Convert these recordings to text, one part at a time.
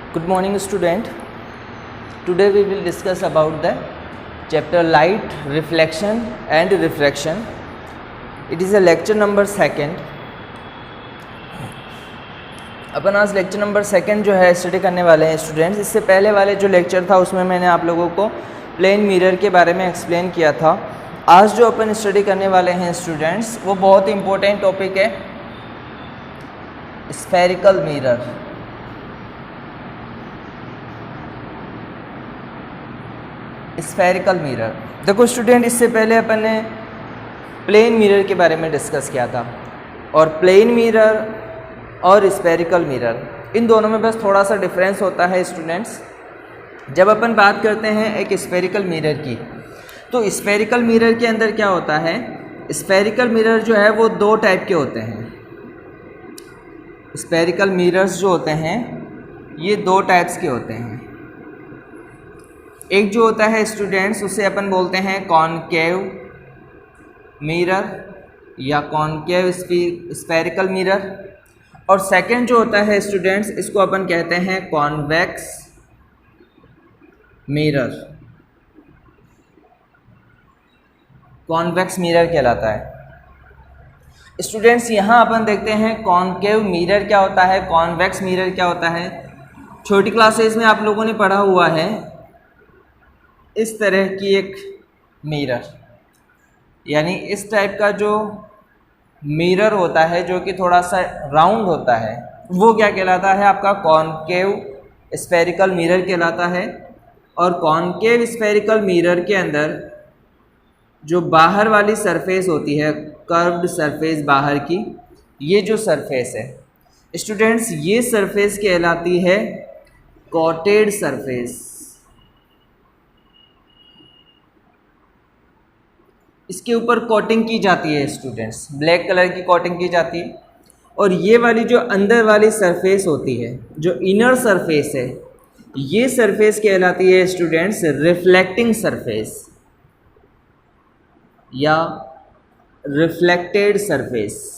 Good morning, student. Today we will discuss about the chapter light, reflection and refraction. It is a lecture number 2. अपन आज lecture number 2 जो है study करने वाले हैं students. इससे पहले वाले जो लेक्चर था उसमें मैंने आप लोगों को प्लेन मिरर के बारे में एक्सप्लेन किया था। आज जो अपन स्टडी करने वाले हैं स्टूडेंट्स वो बहुत इंपॉर्टेंट टॉपिक है, स्फेरिकल मिरर। स्फेरिकल मिरर देखो स्टूडेंट, इससे पहले अपन ने प्लेन मिरर के बारे में डिस्कस किया था और प्लेन मिरर और स्फेरिकल मिरर इन दोनों में बस थोड़ा सा डिफरेंस होता है स्टूडेंट्स। जब अपन बात करते हैं एक स्फेरिकल मिरर की, तो स्फेरिकल मिरर के अंदर क्या होता है, स्फेरिकल मिरर जो है वो 2 टाइप के होते हैं। स्फेरिकल मिरर्स जो होते हैं ये 2 टाइप्स के होते हैं। एक जो होता है स्टूडेंट्स उसे अपन बोलते हैं कॉनकेव मिरर या कॉनकेव स्फेरिकल मिरर, और सेकंड जो होता है स्टूडेंट्स इसको अपन कहते हैं कॉन्वेक्स मिरर। कॉन्वेक्स मिरर कहलाता है स्टूडेंट्स। यहाँ अपन देखते हैं कॉनकेव मिरर क्या होता है, कॉन्वेक्स मिरर क्या होता है। छोटी क्लासेस में आप लोगों ने पढ़ा हुआ है इस तरह की एक मिरर, यानी इस टाइप का जो मिरर होता है जो कि थोड़ा सा राउंड होता है वो क्या कहलाता है, आपका कॉनकेव स्फेरिकल मिरर कहलाता है। और कॉनकेव स्फेरिकल मिरर के अंदर जो बाहर वाली सरफेस होती है, कर्व्ड सरफेस बाहर की, ये जो सरफेस है स्टूडेंट्स ये सरफेस कहलाती है कोटेड सरफेस। इसके ऊपर कोटिंग की जाती है स्टूडेंट्स, ब्लैक कलर की कोटिंग की जाती है। और ये वाली जो अंदर वाली सरफेस होती है, जो इनर सरफेस है, ये सरफेस कहलाती है स्टूडेंट्स रिफ्लेक्टिंग सरफेस या रिफ्लेक्टेड सरफेस।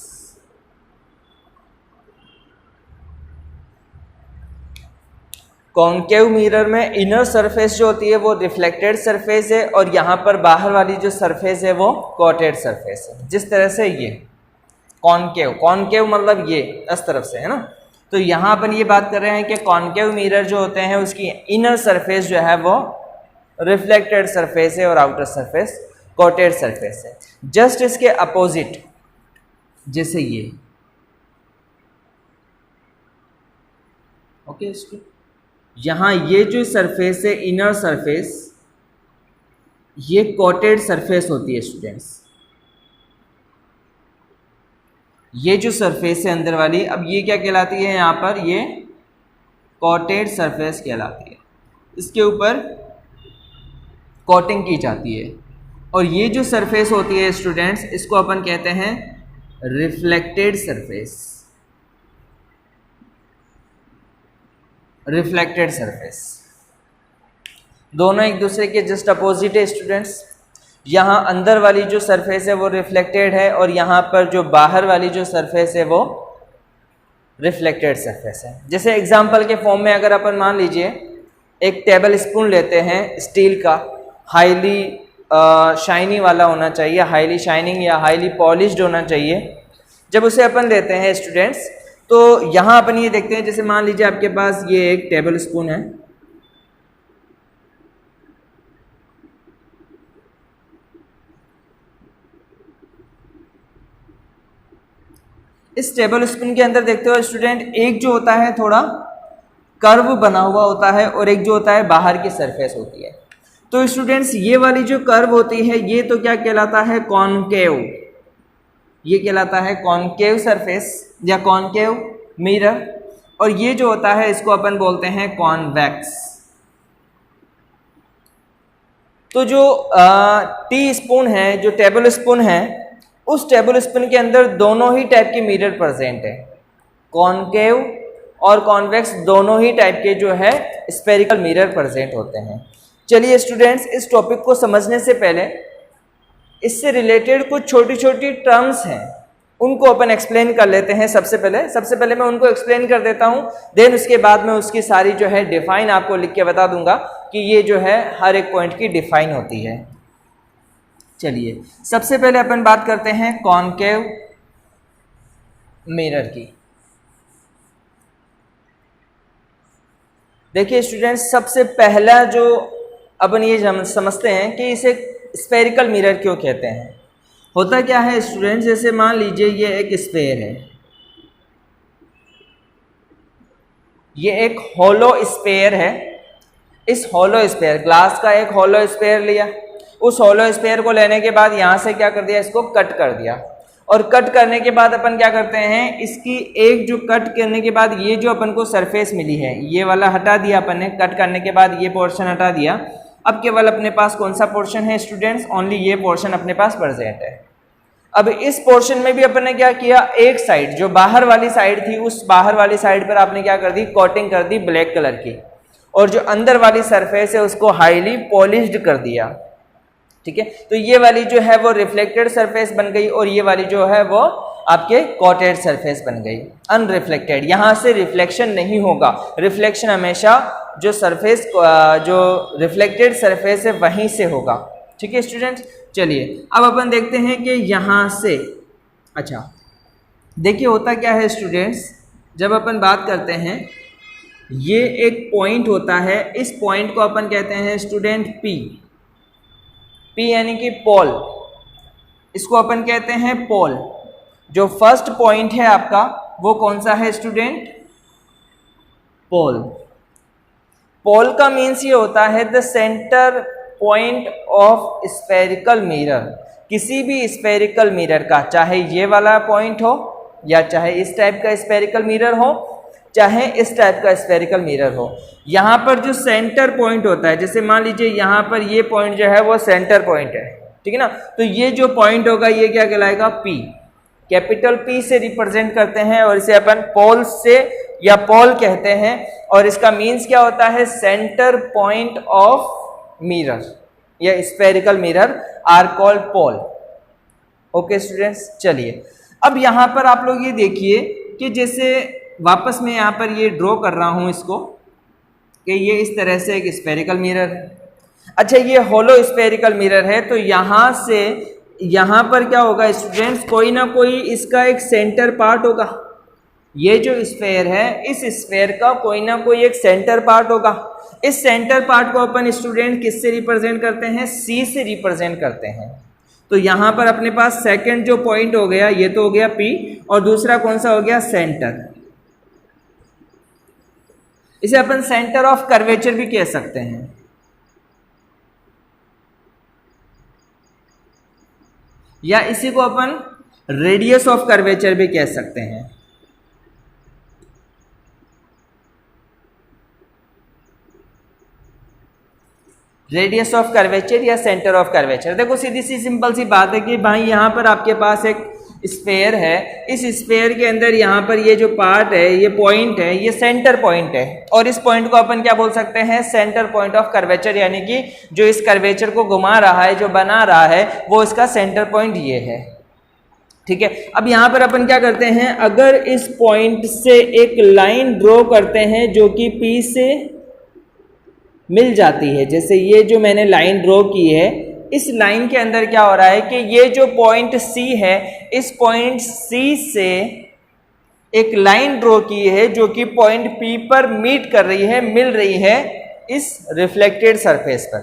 कॉनकेव मिरर में इनर सरफेस जो होती है वो रिफ्लेक्टेड सरफेस है और यहाँ पर बाहर वाली जो सरफेस है वो कोटेड सरफेस है। जिस तरह से ये कॉनकेव मतलब ये इस तरफ से है ना, तो यहाँ अपन ये बात कर रहे हैं कि कॉनकेव मिरर जो होते हैं उसकी इनर सरफेस जो है वो रिफ्लेक्टेड सरफेस है और आउटर सरफेस कोटेड सरफेस है। जस्ट इसके अपोजिट जैसे ये ओके यहाँ ये जो सरफेस है इनर सरफेस ये कोटेड सरफेस होती है स्टूडेंट्स। ये जो सरफेस है अंदर वाली, अब ये क्या कहलाती है, यहाँ पर ये कोटेड सरफेस कहलाती है। इसके ऊपर कोटिंग की जाती है और ये जो सरफेस होती है स्टूडेंट्स इसको अपन कहते हैं रिफ्लेक्टेड सरफेस। रिफ्लेक्टेड सरफेस दोनों एक दूसरे के जस्ट अपोजिट है स्टूडेंट्स। यहाँ अंदर वाली जो सरफेस है वो रिफ्लेक्टेड है और यहाँ पर जो बाहर वाली जो सरफेस है वो रिफ्लेक्टेड सरफेस है। जैसे एग्जांपल के फॉर्म में अगर अपन मान लीजिए एक टेबल स्पून लेते हैं स्टील का, हाईली शाइनी वाला होना चाहिए, हाईली शाइनिंग या हाईली पॉलिश्ड होना चाहिए। जब उसे अपन लेते हैं स्टूडेंट्स तो यहाँ अपन ये देखते हैं, जैसे मान लीजिए आपके पास ये एक टेबल स्पून है, इस टेबल स्पून के अंदर देखते हो स्टूडेंट एक जो होता है थोड़ा कर्व बना हुआ होता है और एक जो होता है बाहर की सरफेस होती है। तो स्टूडेंट्स ये वाली जो कर्व होती है ये तो क्या कहलाता है, कॉनकेव। ये कहलाता है कॉनकेव सरफेस या कॉनकेव मिरर, और ये जो होता है इसको अपन बोलते हैं कॉन्वेक्स। तो जो टी स्पून है, जो टेबल स्पून है, उस टेबल स्पून के अंदर दोनों ही टाइप के मिरर प्रेजेंट है, कॉनकेव और कॉन्वेक्स दोनों ही टाइप के जो है स्फेरिकल मिरर प्रेजेंट होते हैं। चलिए स्टूडेंट्स इस टॉपिक को समझने से पहले इससे रिलेटेड कुछ छोटी छोटी टर्म्स हैं उनको अपन एक्सप्लेन कर लेते हैं। सबसे पहले मैं उनको एक्सप्लेन कर देता हूं, देन उसके बाद में उसकी सारी जो है डिफाइन आपको लिख के बता दूंगा कि ये जो है हर एक पॉइंट की डिफाइन होती है। चलिए सबसे पहले अपन बात करते हैं कॉनकेव मिरर की। देखिए स्टूडेंट्स, सबसे पहला जो अपन ये समझते हैं कि इसे स्फेरिकल मिरर क्यों कहते हैं। होता क्या है स्टूडेंट्स, जैसे मान लीजिए ये एक स्फेयर है, ये एक होलो स्फेयर है। इस होलो स्फेयर, ग्लास का एक होलो स्फेयर लिया, उस होलो स्फेयर को लेने के बाद यहाँ से क्या कर दिया, इसको कट कर दिया, और कट करने के बाद अपन क्या करते हैं, इसकी एक जो कट करने के बाद ये जो अपन को सरफेस मिली है, ये वाला हटा दिया अपन ने, कट करने के बाद ये पोर्शन हटा दिया। अब केवल अपने पास कौन सा पोर्शन है स्टूडेंट्स, ओनली ये पोर्शन अपने पास प्रेजेंट है। अब इस पोर्शन में भी अपन ने क्या किया, एक साइड जो बाहर वाली साइड थी, उस बाहर वाली साइड पर आपने क्या कर दी, कोटिंग कर दी ब्लैक कलर की, और जो अंदर वाली सरफेस है उसको हाईली पॉलिश्ड कर दिया। ठीक है, तो ये वाली जो है वो रिफ्लेक्टेड सरफेस बन गई, और ये वाली जो है वो आपके कोटेड सरफेस बन गई, अनरिफ्लेक्टेड। यहाँ से रिफ्लेक्शन नहीं होगा, रिफ्लेक्शन हमेशा जो सरफेस, जो रिफ्लेक्टेड सरफेस है वहीं से होगा। ठीक है स्टूडेंट्स, चलिए अब अपन देखते हैं कि यहाँ से, अच्छा देखिए होता क्या है स्टूडेंट्स, जब अपन बात करते हैं, ये एक पॉइंट होता है, इस पॉइंट को अपन कहते हैं स्टूडेंट पी, पी यानी कि पोल, इसको अपन कहते हैं पोल। जो फर्स्ट पॉइंट है आपका वो कौन सा है स्टूडेंट, पोल। पोल का मीन्स ये होता है the centre point of spherical mirror. किसी भी स्फेरिकल मिरर का, चाहे ये वाला पॉइंट हो, या चाहे इस टाइप का स्फेरिकल मिरर हो, चाहे इस टाइप का स्फेरिकल मिरर हो, यहाँ पर जो सेंटर पॉइंट होता है, जैसे मान लीजिए यहाँ पर ये पॉइंट जो है वो सेंटर पॉइंट है, ठीक है ना, तो ये जो पॉइंट होगा ये क्या कहलाएगा, पी, कैपिटल पी से रिप्रेजेंट करते हैं, और इसे अपन पोल से या पोल कहते हैं, और इसका मीन्स क्या होता है, सेंटर पॉइंट ऑफ मिरर या spherical mirror are called pole. Okay students, चलिए अब यहाँ पर आप लोग ये देखिए कि जैसे वापस मैं यहाँ पर ये ड्रॉ कर रहा हूँ इसको, कि ये इस तरह से एक स्फेरिकल मिरर है। अच्छा ये होलो स्फेरिकल मिरर है, तो यहाँ से यहाँ पर क्या होगा स्टूडेंट्स, कोई ना कोई इसका एक सेंटर पार्ट होगा। ये जो स्फेयर है, इस स्फेयर का कोई ना कोई एक सेंटर पार्ट होगा। इस सेंटर पार्ट को अपन स्टूडेंट किससे रिप्रेजेंट करते हैं, सी से रिप्रेजेंट करते हैं। तो यहाँ पर अपने पास सेकंड जो पॉइंट हो गया, ये तो हो गया पी, और दूसरा कौन सा हो गया, सेंटर। इसे अपन सेंटर ऑफ कर्वेचर भी कह सकते हैं। या इसी को अपन रेडियस ऑफ कर्वेचर भी कह सकते हैं। रेडियस ऑफ कर्वेचर या सेंटर ऑफ कर्वेचर। देखो सीधी सी सिंपल सी बात है कि भाई यहाँ पर आपके पास एक स्फेयर है, इस स्फेयर के अंदर यहाँ पर ये जो पार्ट है, ये पॉइंट है, ये सेंटर पॉइंट है, और इस पॉइंट को अपन क्या बोल सकते हैं, सेंटर पॉइंट ऑफ कर्वेचर, यानी कि जो इस कर्वेचर को घुमा रहा है, जो बना रहा है, वो इसका सेंटर पॉइंट ये है। ठीक है, अब यहाँ पर अपन क्या करते हैं, अगर इस पॉइंट से एक लाइन ड्रॉ करते हैं जो कि पी से मिल जाती है, जैसे ये जो मैंने लाइन ड्रॉ की है, इस लाइन के अंदर क्या हो रहा है कि ये जो पॉइंट सी है, इस पॉइंट सी से एक लाइन ड्रॉ की है जो कि पॉइंट पी पर मीट कर रही है, मिल रही है इस रिफ्लेक्टेड सरफेस पर।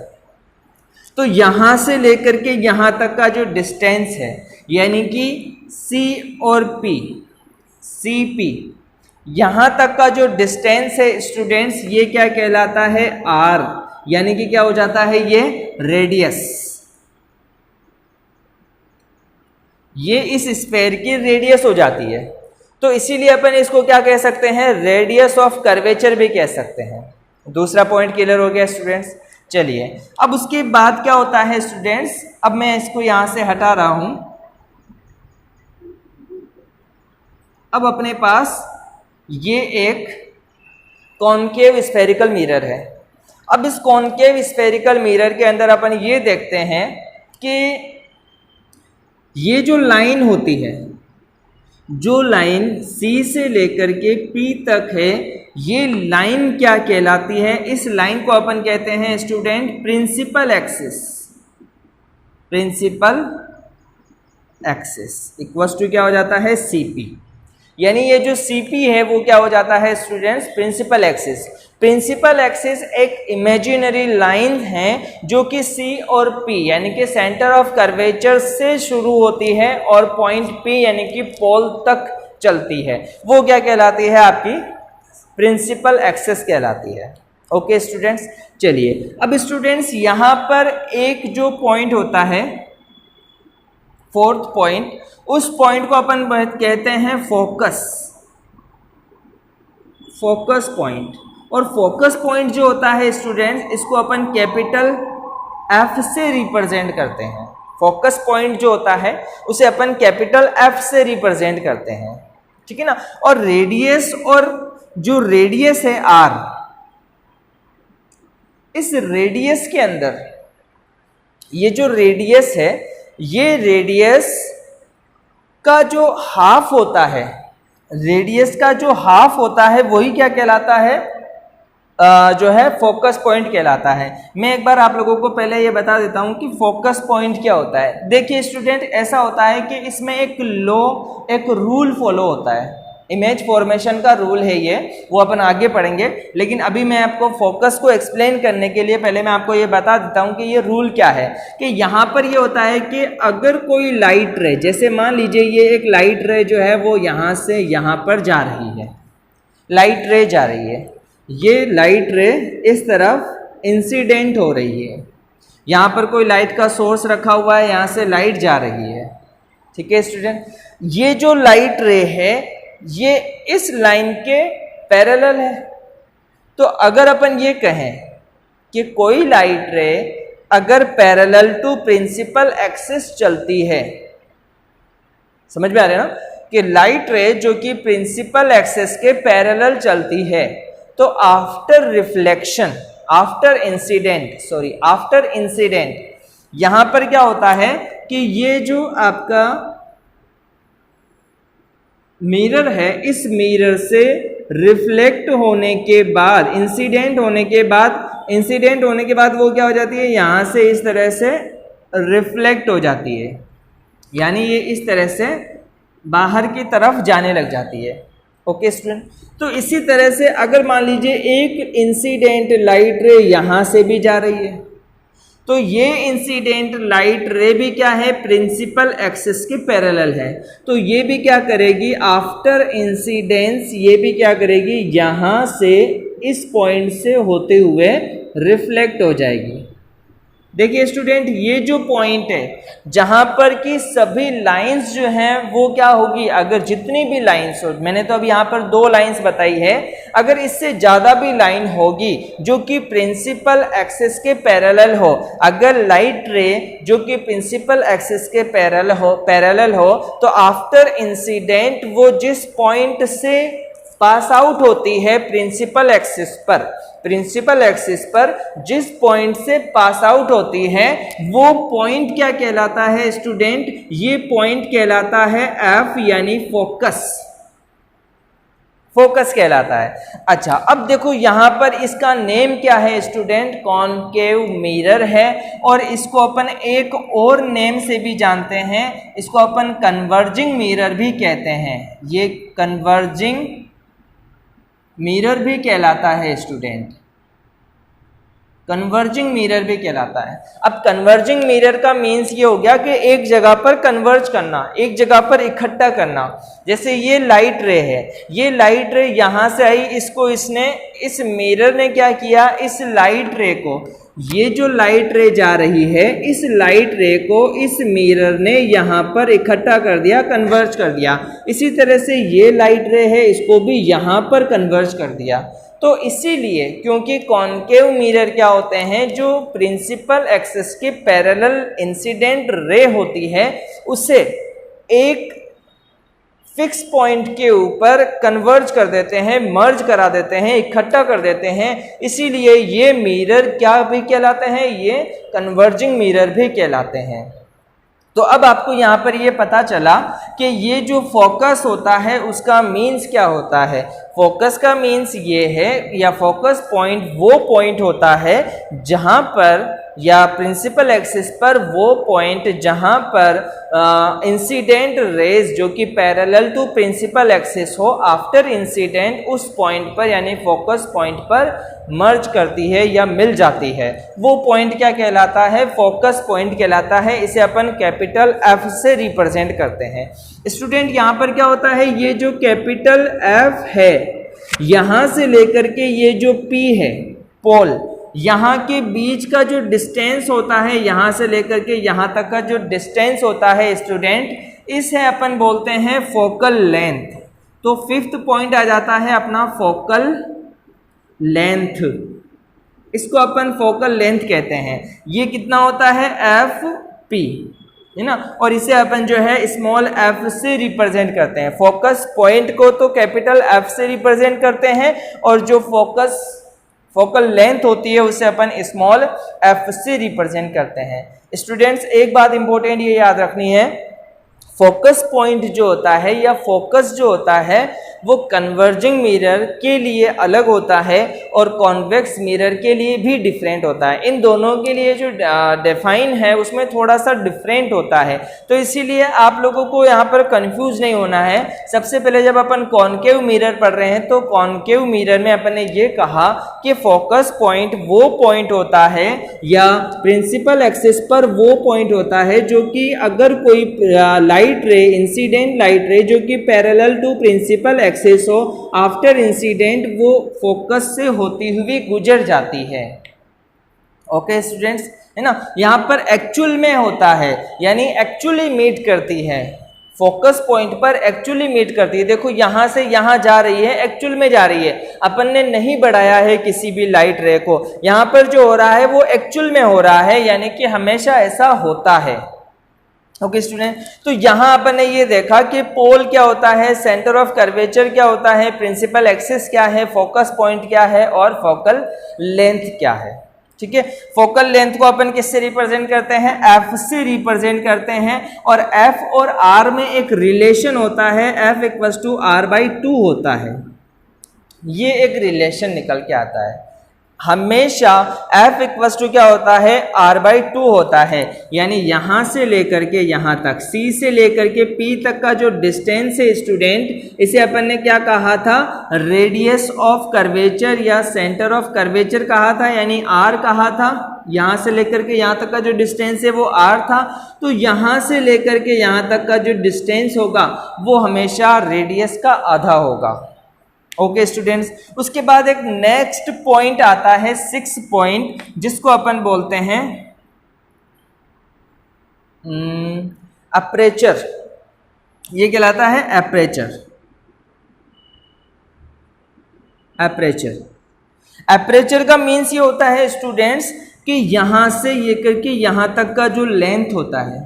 तो यहां से लेकर के यहां तक का जो डिस्टेंस है, यानी कि सी और पी, सी पी, यहां तक का जो डिस्टेंस है स्टूडेंट्स, ये क्या कहलाता है, आर, यानी कि क्या हो जाता है, ये रेडियस। ये इस स्फेयर की रेडियस हो जाती है। तो इसीलिए अपन इसको क्या कह सकते हैं, रेडियस ऑफ कर्वेचर भी कह सकते हैं। दूसरा पॉइंट क्लियर हो गया स्टूडेंट्स। चलिए अब उसके बाद क्या होता है स्टूडेंट्स, अब मैं इसको यहां से हटा रहा हूं। अब अपने पास ये एक कॉनकेव स्फेरिकल मिरर है। अब इस कॉनकेव स्फेरिकल मिरर के अंदर अपन ये देखते हैं कि ये जो लाइन होती है, जो लाइन C से लेकर के P तक है, ये लाइन क्या कहलाती है? इस लाइन को अपन कहते हैं student principal axis. Principal axis equals to क्या हो जाता है? CP। यानी ये जो CP है वो क्या हो जाता है students? Principal axis. Principal axis एक इमेजिनरी लाइन है जो कि C और P यानी कि सेंटर ऑफ कर्वेचर से शुरू होती है और पॉइंट P यानी कि पोल तक चलती है, वो क्या कहलाती है? आपकी प्रिंसिपल एक्सिस कहलाती है। ओके स्टूडेंट्स, चलिए अब स्टूडेंट्स यहाँ पर एक जो पॉइंट होता है, फोर्थ पॉइंट, उस पॉइंट को अपन कहते हैं फोकस। Focus point. और फोकस पॉइंट जो होता है स्टूडेंट्स, इसको अपन कैपिटल F से रिप्रेजेंट करते हैं। फोकस पॉइंट जो होता है उसे अपन कैपिटल F से रिप्रेजेंट करते हैं, ठीक है ना। और रेडियस, और जो रेडियस है R, इस रेडियस के अंदर ये जो रेडियस है, ये रेडियस का जो हाफ होता है, रेडियस का जो हाफ होता है वही क्या कहलाता है? जो है फोकस पॉइंट कहलाता है। मैं एक बार आप लोगों को पहले ये बता देता हूं कि फोकस पॉइंट क्या होता है। देखिए स्टूडेंट, ऐसा होता है कि इसमें एक रूल फॉलो होता है। इमेज फॉर्मेशन का रूल है ये, वो अपन आगे पढ़ेंगे, लेकिन अभी मैं आपको फोकस को एक्सप्लेन करने के लिए पहले मैं आपको ये बता देता हूँ कि ये रूल क्या है। कि यहाँ पर ये होता है कि अगर कोई लाइट रे, जैसे मान लीजिए ये एक लाइट रे जो है वो यहाँ से यहाँ पर जा रही है, लाइट रे जा रही है, ये लाइट रे इस तरफ इंसिडेंट हो रही है, यहाँ पर कोई लाइट का सोर्स रखा हुआ है, यहाँ से लाइट जा रही है, ठीक है स्टूडेंट। ये जो लाइट रे है ये इस लाइन के पैरेलल है। तो अगर अपन ये कहें कि कोई लाइट रे अगर पैरेलल टू प्रिंसिपल एक्सिस चलती है, समझ में आ रहा है ना, कि लाइट रे जो कि प्रिंसिपल एक्सिस के पैरेलल चलती है, तो आफ्टर रिफ्लेक्शन, आफ्टर इंसिडेंट यहां पर क्या होता है कि ये जो आपका मिरर है, इस मिरर से रिफ्लेक्ट होने के बाद, इंसिडेंट होने के बाद वो क्या हो जाती है? यहां से इस तरह से रिफ्लेक्ट हो जाती है, यानी ये इस तरह से बाहर की तरफ जाने लग जाती है। ओके स्टूडेंट, तो इसी तरह से अगर मान लीजिए एक इंसिडेंट लाइट रे यहां से भी जा रही है, तो ये इंसिडेंट लाइट रे भी क्या है? प्रिंसिपल एक्सिस के पैरेलल है। तो ये भी क्या करेगी? आफ्टर इंसिडेंस ये भी क्या करेगी? यहां से इस पॉइंट से होते हुए रिफ्लेक्ट हो जाएगी। देखिए स्टूडेंट, ये जो पॉइंट है जहां पर कि सभी लाइंस जो हैं वो क्या होगी? अगर जितनी भी लाइंस हो, मैंने तो अभी यहाँ पर 2 लाइंस बताई है, अगर इससे ज़्यादा भी लाइन होगी जो कि प्रिंसिपल एक्सिस के पैरेलल हो, अगर लाइट रे जो कि प्रिंसिपल एक्सिस के पैरेलल हो, तो आफ्टर इंसिडेंट वो जिस पॉइंट से पास आउट होती है प्रिंसिपल एक्सिस पर जिस पॉइंट से पास आउट होती है वो पॉइंट क्या कहलाता है स्टूडेंट? ये पॉइंट कहलाता है F, यानी फोकस कहलाता है। अच्छा, अब देखो यहां पर इसका नेम क्या है स्टूडेंट? कॉनकेव मिरर है, और इसको अपन एक और नेम से भी जानते हैं, इसको अपन कन्वर्जिंग मिरर भी कहते हैं। ये कन्वर्जिंग मिरर भी कहलाता है स्टूडेंट, कन्वर्जिंग मिरर भी कहलाता है। अब कन्वर्जिंग मिरर का मीन्स ये हो गया कि एक जगह पर कन्वर्ज करना, एक जगह पर इकट्ठा करना। जैसे ये लाइट रे है, ये लाइट रे यहां से आई, इसको इस मिरर ने क्या किया? इस लाइट रे को, ये जो लाइट रे जा रही है, इस लाइट रे को इस मिरर ने यहाँ पर इकट्ठा कर दिया, कन्वर्ज कर दिया। इसी तरह से ये लाइट रे है, इसको भी यहाँ पर कन्वर्ज कर दिया। तो इसीलिए, क्योंकि कॉनकेव मिरर क्या होते हैं? जो प्रिंसिपल एक्सिस के पैरेलल इंसिडेंट रे होती है उसे एक फिक्स पॉइंट के ऊपर कन्वर्ज कर देते हैं, मर्ज करा देते हैं, इकट्ठा कर देते हैं। इसीलिए ये मिरर क्या भी कहलाते हैं? ये कन्वर्जिंग मिरर भी कहलाते हैं। तो अब आपको यहाँ पर ये पता चला कि ये जो फोकस होता है उसका मीन्स क्या होता है। फोकस का मीन्स ये है, या फोकस पॉइंट वो पॉइंट होता है जहाँ पर, या प्रिंसिपल एक्सिस पर वो पॉइंट जहाँ पर इंसिडेंट रेज जो कि पैरेलल टू प्रिंसिपल एक्सिस हो, आफ्टर इंसिडेंट उस पॉइंट पर यानी फोकस पॉइंट पर मर्ज करती है या मिल जाती है। वो पॉइंट क्या कहलाता है? फोकस पॉइंट कहलाता है। इसे अपन कैपिटल F से रिप्रेजेंट करते हैं। स्टूडेंट यहाँ पर क्या होता है, ये जो कैपिटल F है यहाँ से लेकर के ये जो P है पोल, यहाँ के बीच का जो डिस्टेंस होता है, यहाँ से लेकर के यहाँ तक का जो डिस्टेंस होता है स्टूडेंट, इसे अपन बोलते हैं फोकल लेंथ। तो फिफ्थ पॉइंट आ जाता है अपना फोकल लेंथ, इसको अपन फोकल लेंथ कहते हैं। ये कितना होता है? FP, है ना। और इसे अपन जो है स्मॉल f से रिप्रेजेंट करते हैं। फोकस पॉइंट को तो कैपिटल F से रिप्रेजेंट करते हैं, और जो फोकल लेंथ होती है उसे अपन स्मॉल f से रिप्रेजेंट करते हैं। स्टूडेंट्स एक बात इंपॉर्टेंट ये याद रखनी है, फोकस पॉइंट जो होता है या फोकस जो होता है वो कन्वर्जिंग मिरर के लिए अलग होता है और कॉन्वेक्स मिरर के लिए भी डिफरेंट होता है। इन दोनों के लिए जो डिफाइन है उसमें थोड़ा सा डिफरेंट होता है, तो इसीलिए आप लोगों को यहाँ पर कंफ्यूज नहीं होना है। सबसे पहले जब अपन कॉनकेव मिरर पढ़ रहे हैं तो कॉनकेव मिरर में अपन ने ये कहा कि फोकस पॉइंट वो पॉइंट होता है या प्रिंसिपल एक्सिस पर वो पॉइंट होता है जो कि अगर कोई लाइट रे, इंसिडेंट लाइट रे जो कि पैरेलल टू प्रिंसिपल एक्सिस हो, आफ्टर इंसिडेंट वो फोकस से होती हुई गुजर जाती है। ओके स्टूडेंट्स, है ना। यहाँ पर एक्चुअल में होता है, यानी एक्चुअली मीट करती है, फोकस पॉइंट पर एक्चुअली मीट करती है। देखो यहाँ से यहाँ जा रही है, एक्चुअल में जा रही है, अपन ने नहीं बढ़ाया है किसी भी लाइट रे को। यहाँ पर जो हो रहा है वो एक्चुअल में हो रहा है, यानी कि हमेशा ऐसा होता है। ओके स्टूडेंट, तो यहाँ अपन ने ये देखा कि पोल क्या होता है, सेंटर ऑफ कर्वेचर क्या होता है, प्रिंसिपल एक्सिस क्या है, फोकस पॉइंट क्या है और फोकल लेंथ क्या है। ठीक है, फोकल लेंथ को अपन किससे रिप्रेजेंट करते हैं? F से रिप्रेजेंट करते हैं। और F और R में एक रिलेशन होता है, F = R/2 होता है। ये एक रिलेशन निकल के आता है। हमेशा F = क्या होता है? R/2 होता है। यानी यहाँ से लेकर के यहाँ तक, C से लेकर के P तक का जो डिस्टेंस है स्टूडेंट, इसे अपन ने क्या कहा था? रेडियस ऑफ कर्वेचर या सेंटर ऑफ कर्वेचर कहा था, यानी R कहा था। यहाँ से लेकर के यहाँ तक का जो डिस्टेंस है वो R था, तो यहाँ से लेकर के यहाँ तक का जो डिस्टेंस होगा वो हमेशा रेडियस का आधा होगा। ओके स्टूडेंट्स, उसके बाद एक नेक्स्ट पॉइंट आता है 6 पॉइंट, जिसको अपन बोलते हैं अपर्चर। ये कहलाता है अपर्चर। अपर्चर का मीन्स ये होता है स्टूडेंट्स कि यहाँ से ये करके यहाँ तक का जो लेंथ होता है,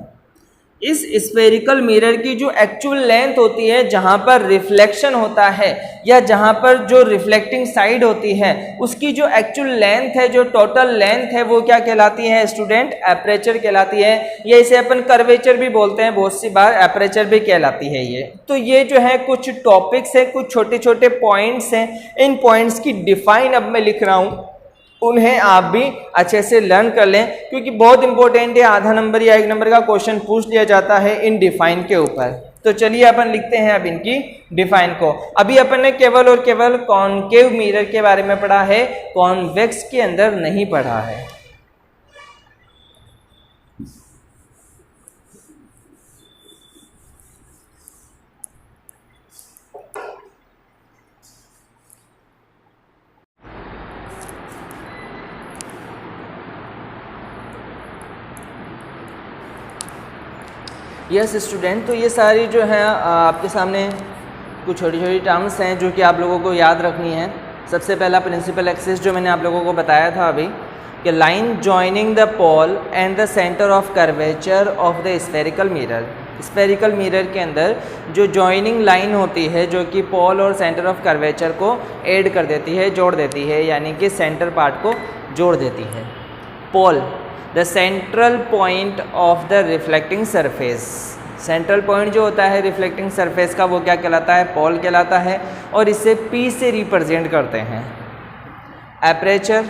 इस स्फेरिकल मिरर की जो एक्चुअल लेंथ होती है, जहाँ पर रिफ्लेक्शन होता है या जहाँ पर जो रिफ्लेक्टिंग साइड होती है, उसकी जो एक्चुअल लेंथ है, जो टोटल लेंथ है, वो क्या कहलाती है स्टूडेंट? अपर्चर कहलाती है। या इसे अपन कर्वेचर भी बोलते हैं, बहुत सी बार अपर्चर भी कहलाती है ये। तो ये जो है कुछ टॉपिक्स है, कुछ छोटे छोटे पॉइंट्स हैं। इन पॉइंट्स की डिफाइन अब मैं लिख रहा हूँ, उन्हें आप भी अच्छे से लर्न कर लें, क्योंकि बहुत इंपॉर्टेंट है। आधा नंबर या 1 नंबर का क्वेश्चन पूछ लिया जाता है इन डिफाइन के ऊपर। तो चलिए अपन लिखते हैं अब इनकी डिफाइन को। अभी अपन ने केवल और केवल कॉनकेव मिरर के बारे में पढ़ा है, कॉन्वेक्स के अंदर नहीं पढ़ा है। यस स्टूडेंट, तो ये सारी जो है आपके सामने कुछ छोटी छोटी टर्म्स हैं जो कि आप लोगों को याद रखनी है। सबसे पहला प्रिंसिपल एक्सिस जो मैंने आप लोगों को बताया था अभी, कि line joining the pole and the centre of curvature of the spherical mirror. Spherical mirror के अंदर जो जॉइनिंग लाइन होती है, जो कि पोल और सेंटर ऑफ कर्वेचर को ऐड कर देती है, जोड़ देती है, यानी कि सेंटर पार्ट को जोड़ देती है। Pole the central point of the reflecting surface. Central point जो होता है रिफ्लेक्टिंग सरफेस का वो क्या कहलाता है? पोल कहलाता है, और इसे P से रिप्रेजेंट करते हैं। Aperture,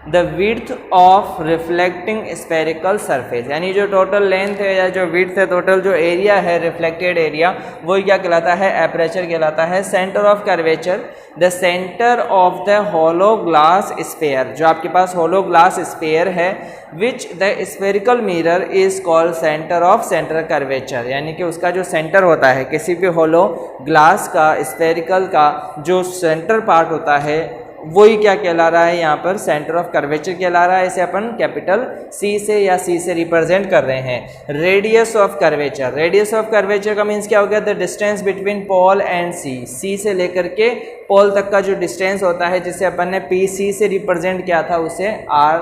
the width of reflecting spherical surface, यानी जो टोटल लेंथ है या जो विड्थ है, टोटल जो एरिया है रिफ्लेक्टेड एरिया, वो क्या कहलाता है? एपरेचर कहलाता है। Centre of curvature, the centre of the hollow glass sphere, जो आपके पास होलो ग्लास स्फेयर है, which the spherical mirror is called centre of centre curvature, यानी कि उसका जो सेंटर होता है किसी भी होलो ग्लास का, स्फेरिकल का जो सेंटर पार्ट होता है, वही क्या कहला रहा है? यहाँ पर सेंटर ऑफ कर्वेचर कहला रहा है। इसे अपन कैपिटल C से या C से रिप्रेजेंट कर रहे हैं। Radius of curvature, radius of curvature का मीन्स क्या हो गया? The distance between pole and C से लेकर के पोल तक का जो डिस्टेंस होता है, जिसे अपन ने PC से रिप्रेजेंट किया था, उसे R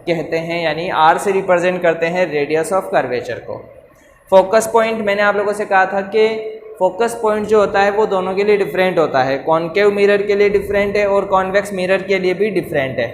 कहते हैं, यानी R से रिप्रेजेंट करते हैं रेडियस ऑफ कर्वेचर को। फोकस पॉइंट, मैंने आप लोगों से कहा था कि फोकस पॉइंट जो होता है वो दोनों के लिए डिफरेंट होता है। कॉनकेव मिरर के लिए डिफरेंट है और कॉन्वेक्स मिरर के लिए भी डिफरेंट है।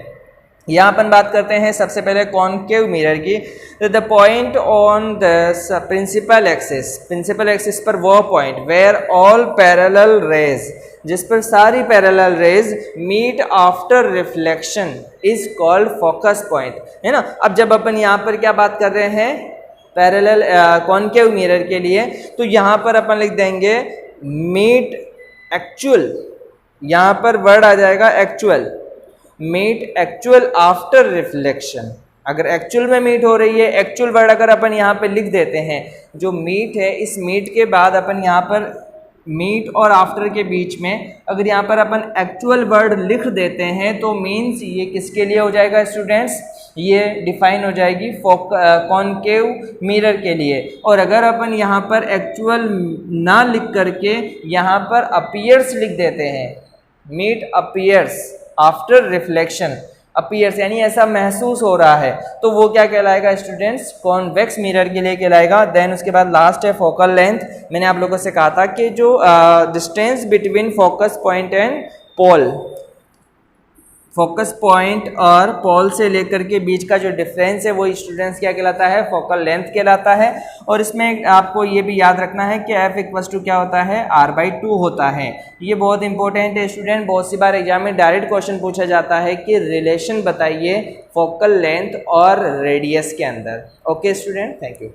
यहाँ अपन बात करते हैं सबसे पहले कॉनकेव मिरर की। तो the point on the principal axis, principal axis पर वो point where all parallel rays, जिस पर सारी parallel rays meet after reflection, is called focus point, है ना। अब जब अपन यहाँ पर क्या बात कर रहे हैं पैरेलल कॉनकेव मिरर के लिए, तो यहाँ पर अपन लिख देंगे मीट एक्चुअल, यहाँ पर वर्ड आ जाएगा actual, meet actual after reflection. अगर एक्चुअल में मीट हो रही है, एक्चुअल वर्ड अगर अपन यहाँ पे लिख देते हैं, जो मीट है, इस मीट के बाद अपन यहाँ पर मीट और आफ्टर के बीच में अगर यहाँ पर अपन एक्चुअल वर्ड लिख देते हैं, तो मीन्स ये किसके लिए हो जाएगा स्टूडेंट्स? ये डिफाइन हो जाएगी कॉनकेव मिरर के लिए। और अगर अपन यहाँ पर एक्चुअल ना लिख करके यहाँ पर अपीयर्स लिख देते हैं, meet appears after reflection, appears यानी ऐसा महसूस हो रहा है, तो वो क्या कहलाएगा स्टूडेंट्स? कॉन्वेक्स मिरर के लिए कहलाएगा। देन उसके बाद लास्ट है फोकल लेंथ। मैंने आप लोगों से कहा था कि जो distance between focus point and pole, focus point और पोल से लेकर के बीच का जो डिफरेंस है वो स्टूडेंट्स क्या कहलाता है? फोकल लेंथ कहलाता है। और इसमें आपको ये भी याद रखना है कि F इक्वल्स टू क्या होता है? R/2 होता है। ये बहुत इंपॉर्टेंट है स्टूडेंट, बहुत सी बार एग्जाम में डायरेक्ट क्वेश्चन पूछा जाता है कि रिलेशन बताइए फोकल लेंथ और रेडियस के अंदर। Okay student, thank you.